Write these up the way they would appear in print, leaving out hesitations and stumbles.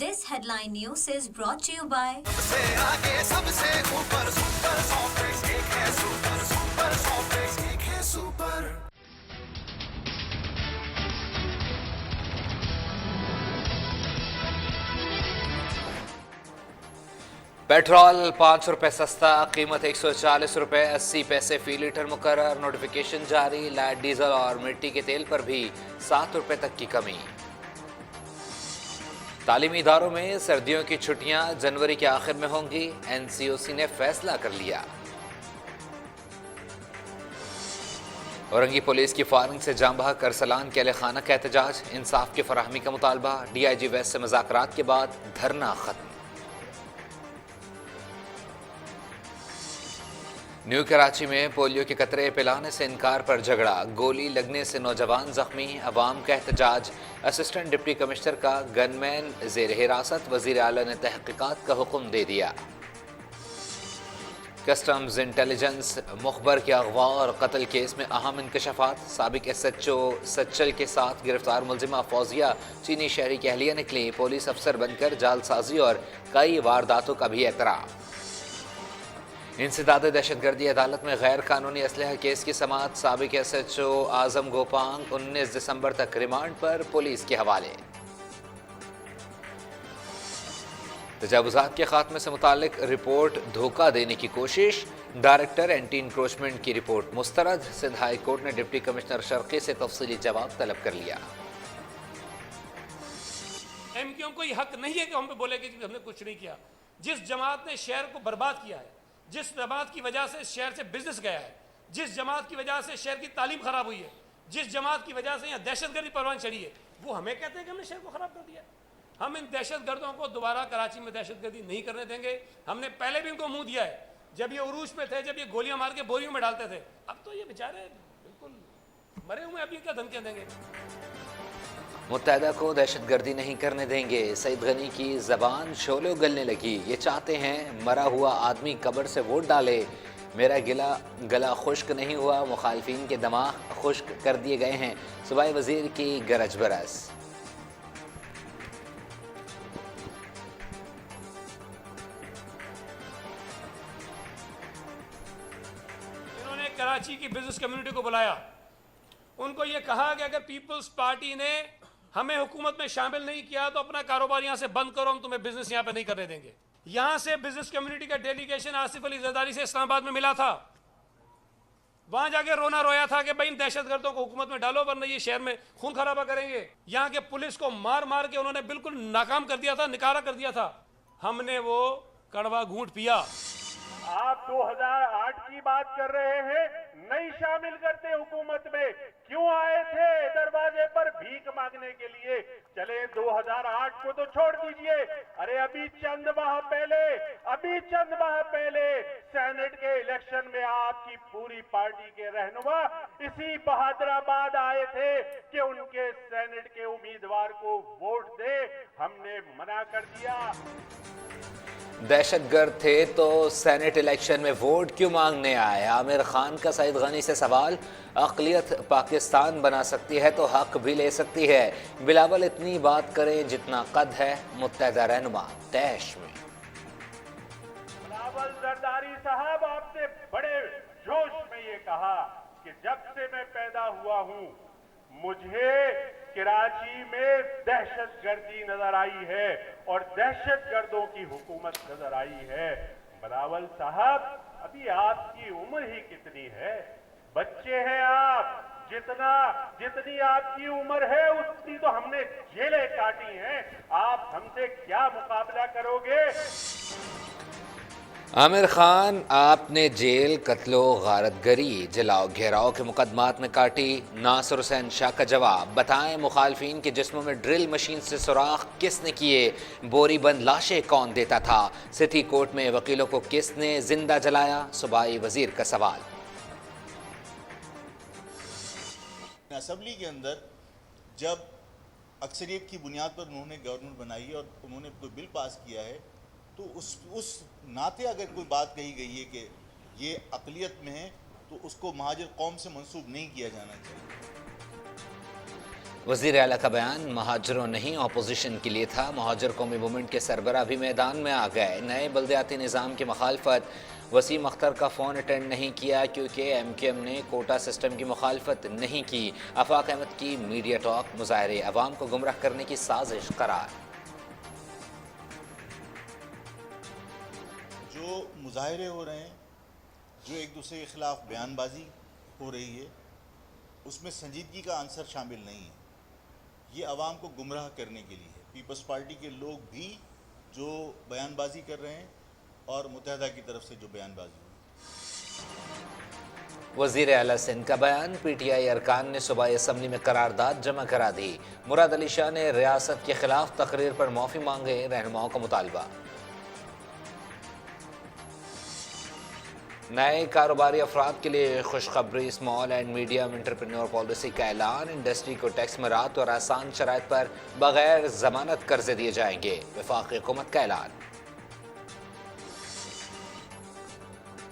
This headline news is brought to you by petrol 5 रुपए सस्ता, कीमत 140 रुपए 80 पैसे फी लीटर मुकर्रर। नोटिफिकेशन जारी, लाइट डीजल और मिट्टी के तेल पर भी 7 रुपए तक की कमी। तालीमी इदारों में सर्दियों की छुट्टियां जनवरी के आखिर में होंगी, एनसीओसी ने फैसला कर लिया। औरंगी पुलिस की फायरिंग से जाम बहक अरसलान के अहले खाना का एहतजाज, इंसाफ की फराहमी का मुतालबा। डीआईजी वेस्ट से मुज़ाकरात के बाद धरना खत्म। न्यू कराची में पोलियो के कतरे पिलाने से इनकार पर झगड़ा, गोली लगने से नौजवान जख्मी। अवाम का एहतजाज, असिस्टेंट डिप्टी कमिश्नर का गनमैन ज़ेर हिरासत, वज़ीर आला ने तहक़ीक़ात का हुक्म दे दिया। कस्टम्स इंटेलिजेंस मुखबर के अगवा और कत्ल केस में अहम इंकशाफात। साबिक SHO सच्चल के साथ गिरफ्तार मुलजिमा फौजिया चीनी शहरी की अहलिया निकली, पुलिस अफसर बनकर जालसाजी और कई वारदातों का भी एतराफ़। इंसदाद दहशतगर्दी अदालत में गैर कानूनी असलहा केस की समाअत, साबिक SHO आजम गोपांग 19 दिसंबर तक रिमांड पर पुलिस के हवाले। तजावुज़ात के खात्मे से मुतालिक रिपोर्ट धोखा देने की कोशिश, डायरेक्टर एंटी इंक्रोचमेंट की रिपोर्ट मुस्तरद। सिंध हाई कोर्ट ने डिप्टी कमिश्नर शर्की से तफसीली जवाब तलब कर लिया। MQM को ये हक नहीं है कि हम पे बोले कि हमने कुछ नहीं किया। जिस जमात ने शहर को बर्बाद किया है, जिस जमात की वजह से शहर से बिजनेस गया है, जिस जमात की वजह से शहर की तालीम खराब हुई है, जिस जमात की वजह से यहाँ दहशतगर्दी परवान चढ़ी है, वो हमें कहते हैं कि हमने शहर को खराब कर दिया। हम इन दहशतगर्दों को दोबारा कराची में दहशतगर्दी नहीं करने देंगे। हमने पहले भी इनको मुंह दिया है, जब ये उरूज पे थे, जब ये गोलियां मार के बोरियों में डालते थे। अब तो ये बेचारे बिल्कुल मरे हुए, अभी क्या धमकियां देंगे। मुत्तहदा को दहशतगर्दी नहीं करने देंगे, सईद गनी की जबान शोले उगलने लगी। ये चाहते हैं मरा हुआ आदमी कब्र से वोट डाले, मेरा गला खुश्क नहीं हुआ, मुखालफिन के दमाग खुश्क कर दिए गए हैं। सूबाई वजीर की गरज बरस। इन्होंने कराची की बिजनेस कम्युनिटी को बुलाया, उनको ये कहा कि अगर पीपल्स पार्टी ने हमें हुकूमत में शामिल नहीं किया तो अपना कारोबार यहाँ से बंद करो, हम तुम्हें बिजनेस यहाँ पे नहीं करने देंगे। यहाँ से बिजनेस कम्युनिटी का डेलीगेशन आसिफ अली जरदारी से इस्लामाबाद में मिला था। वहां जाके रोना रोया था कि भाई इन दहशतगर्दों को हुकूमत में डालो वरना ये शहर में खून खराबा करेंगे। यहाँ के पुलिस को मार मार के उन्होंने बिल्कुल नाकाम कर दिया था, निकारा कर दिया था। हमने वो कड़वा घूंट पिया। आप 2008 की बात कर रहे हैं, नहीं शामिल करते हुकूमत में, क्यों आए थे दरवाजे पर भीख मांगने के लिए? चले 2008 को तो छोड़ दीजिए, अरे अभी चंद माह पहले सेनेट के इलेक्शन में आपकी पूरी पार्टी के रहनुमा इसी बहादुराबाद आए थे कि उनके सेनेट के उम्मीदवार को वोट दे, हमने मना कर दिया। दहशतगर्द थे तो सेनेट इलेक्शन में वोट क्यों मांगने आए? आमिर खान का सईद गनी से सवाल, अक़लियत पाकिस्तान बना सकती है तो हक भी ले सकती है। बिलावल इतनी बात करें जितना कद है, मुत्तहदा रहनुमा तैश में। बिलावल जरदारी साहब आपने बड़े जोश में ये कहा कि जब से मैं पैदा हुआ हूं मुझे कराची में दहशतगर्दी नजर आई है और दहशतगर्दों की हुकूमत नजर आई है। बिलावल साहब अभी आपकी उम्र ही कितनी है? बच्चे हैं आप, जितनी आपकी उम्र है उतनी तो हमने जेलें काटी हैं, आप हमसे क्या मुकाबला करोगे? आमिर खान, आपने जेल, कत्लो गारतगरी, जलाओ घेराव के मुकदमात में काटी। नासिर हुसैन शाह का जवाब, बताएं मुखालफिन के जिस्मों में ड्रिल मशीन से सुराख किसने किए? बोरी बंद लाशें कौन देता था? सिटी कोर्ट में वकीलों को किसने जिंदा जलाया? सूबाई वजीर का सवाल। असेंबली के अंदर जब अक्सरियत की बुनियाद पर उन्होंने गवर्नमेंट बनाई और उन्होंने कोई बिल पास किया है तो उस नाते अगर कोई बात कही गई है कि ये अक़लियत में है तो उसको महाजिर कौम से मंसूब नहीं किया जाना चाहिए। وزیر اعلیٰ کا بیان مہاجروں نہیں اپوزیشن کے لیے تھا. مہاجر قومی موومنٹ کے سربراہ بھی میدان میں آ گئے. نئے بلدیاتی نظام کی مخالفت. وسیم اختر کا فون اٹینڈ نہیں کیا کیونکہ ایم کیو ایم نے کوٹا سسٹم کی مخالفت نہیں کی. آفاق احمد کی میڈیا ٹاک. مظاہرے عوام کو گمراہ کرنے کی سازش قرار. جو مظاہرے ہو رہے ہیں، جو ایک دوسرے کے خلاف بیان بازی ہو رہی ہے، اس میں سنجیدگی کا عنصر شامل نہیں ہے. یہ عوام کو گمراہ کرنے کے لیے ہے. پیپلز پارٹی کے لوگ بھی جو بیان بازی کر رہے ہیں اور متحدہ کی طرف سے جو بیان بازی ہوئی. وزیر اعلیٰ سندھ کا بیان. پی ٹی آئی ارکان نے صوبائی اسمبلی میں قرارداد جمع کرا دی. مراد علی شاہ نے ریاست کے خلاف تقریر پر معافی مانگے. رہنماؤں کا مطالبہ. نئے کاروباری افراد کے لیے خوشخبری. Small and medium entrepreneur policy کا اعلان. انڈسٹری کو ٹیکس مراعات اور آسان شرائط پر بغیر ضمانت قرضے دیے جائیں گے. وفاقی حکومت کا اعلان.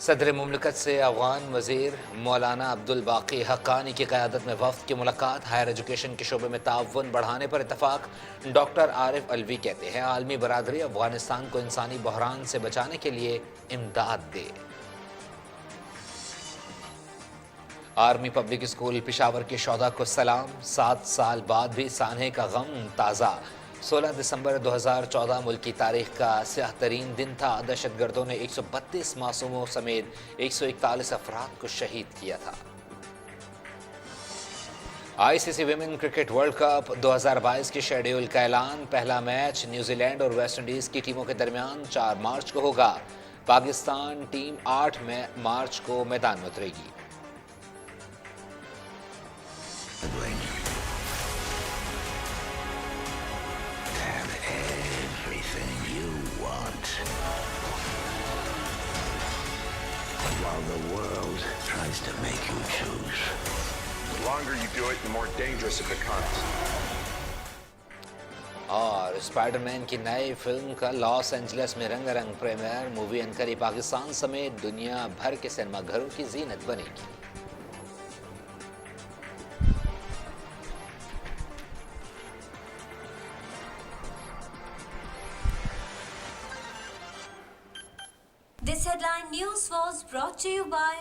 صدر مملکت سے افغان وزیر مولانا عبدالباقی حقانی کی قیادت میں وفد کی ملاقات. ہائر ایجوکیشن کے شعبے میں تعاون بڑھانے پر اتفاق. ڈاکٹر عارف الوی کہتے ہیں عالمی برادری افغانستان کو انسانی بحران سے بچانے کے لیے امداد دے. آرمی پبلک اسکول پشاور کے شہداء کو سلام. 7 سال بعد بھی سانحے کا غم تازہ. 16 دسمبر 2014 ملک کی تاریخ کا سیاہ ترین دن تھا. دہشت گردوں نے 132 معصوموں سمیت 141 افراد کو شہید کیا تھا. I C C women cricket world cup 2022 کے شیڈیول کا اعلان. پہلا میچ نیوزی لینڈ اور ویسٹ انڈیز کی ٹیموں کے درمیان 4 مارچ کو ہوگا. پاکستان ٹیم 8 مارچ کو میدان میں اترے گی. Have everything you want. While the world tries to make you choose. The longer you do it, the more dangerous it becomes. اور اسپائڈر مین کی نئی فلم کا لاس اینجلس میں رنگ رنگ پریمیئر. مووی انکری پاکستان سمیت دنیا بھر کے سینما گھروں کی زینت بنے گی. This headline news was brought to you by